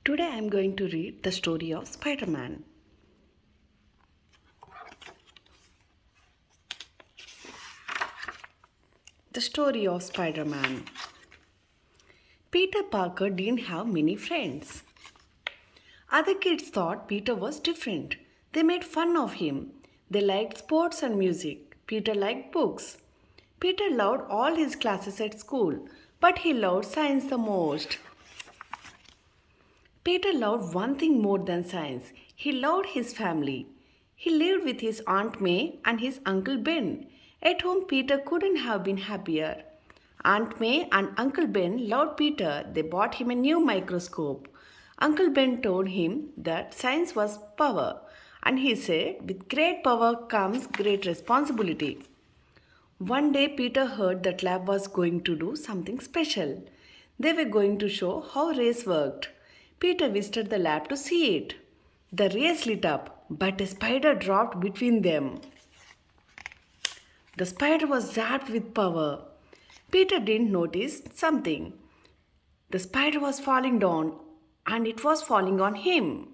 Today I am going to read the story of Spider-Man. The story of Spider-Man. Peter Parker didn't have many friends. Other kids thought Peter was different. They made fun of him. They liked sports and music. Peter liked books. Peter loved all his classes at school, but he loved science the most. Peter loved one thing more than science. He loved his family. He lived with his Aunt May and his Uncle Ben. At home, Peter couldn't have been happier. Aunt May and Uncle Ben loved Peter. They bought him a new microscope. Uncle Ben told him that science was power, and he said, with great power comes great responsibility. One day, Peter heard that lab was going to do something special. They were going to show how race worked. Peter visited the lab to see it. The race lit up, but a spider dropped between them. The spider was zapped with power. Peter didn't notice something. The spider was falling down, and it was falling on him.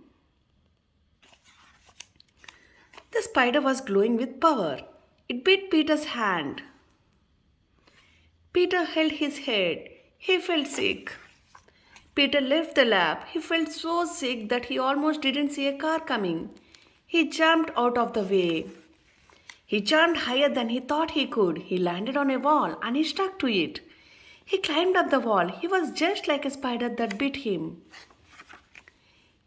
The spider was glowing with power. It bit Peter's hand. Peter held his head. He felt sick. Peter left the lab. He felt so sick that he almost didn't see a car coming. He jumped out of the way. He jumped higher than he thought he could. He landed on a wall and he stuck to it. He climbed up the wall. He was just like a spider that bit him.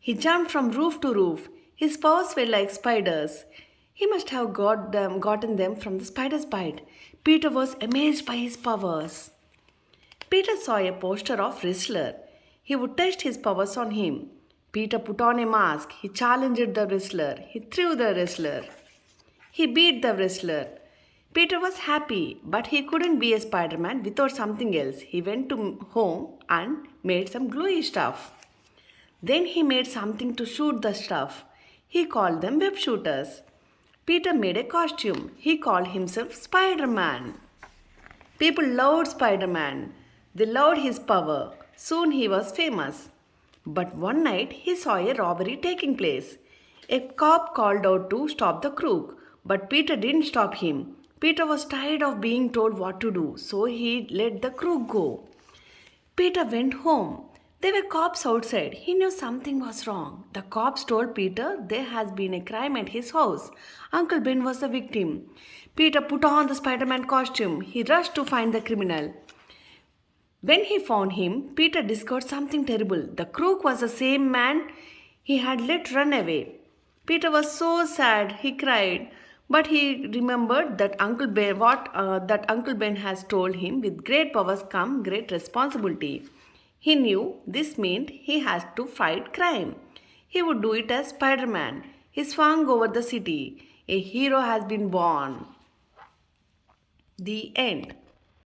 He jumped from roof to roof. His paws were like spiders. He must have gotten them from the spider's bite. Peter was amazed by his powers. Peter saw a poster of wrestler. He would test his powers on him. Peter put on a mask. He challenged the wrestler. He threw the wrestler. He beat the wrestler. Peter was happy, but he couldn't be a Spider-Man without something else. He went home and made some gluey stuff. Then he made something to shoot the stuff. He called them web shooters. Peter made a costume. He called himself Spider-Man. People loved Spider-Man. They loved his power. Soon he was famous. But one night he saw a robbery taking place. A cop called out to stop the crook, but Peter didn't stop him. Peter was tired of being told what to do, so he let the crook go. Peter went home. There were cops outside. He knew something was wrong. The cops told Peter there has been a crime at his house. Uncle Ben was the victim. Peter put on the Spider-Man costume. He rushed to find the criminal. When he found him, Peter discovered something terrible. The crook was the same man he had let run away. Peter was so sad, he cried. But he remembered that Uncle Ben has told him, with great powers come great responsibility. He knew this meant he had to fight crime. He would do it as Spider-Man. He swung over the city. A hero has been born. The end.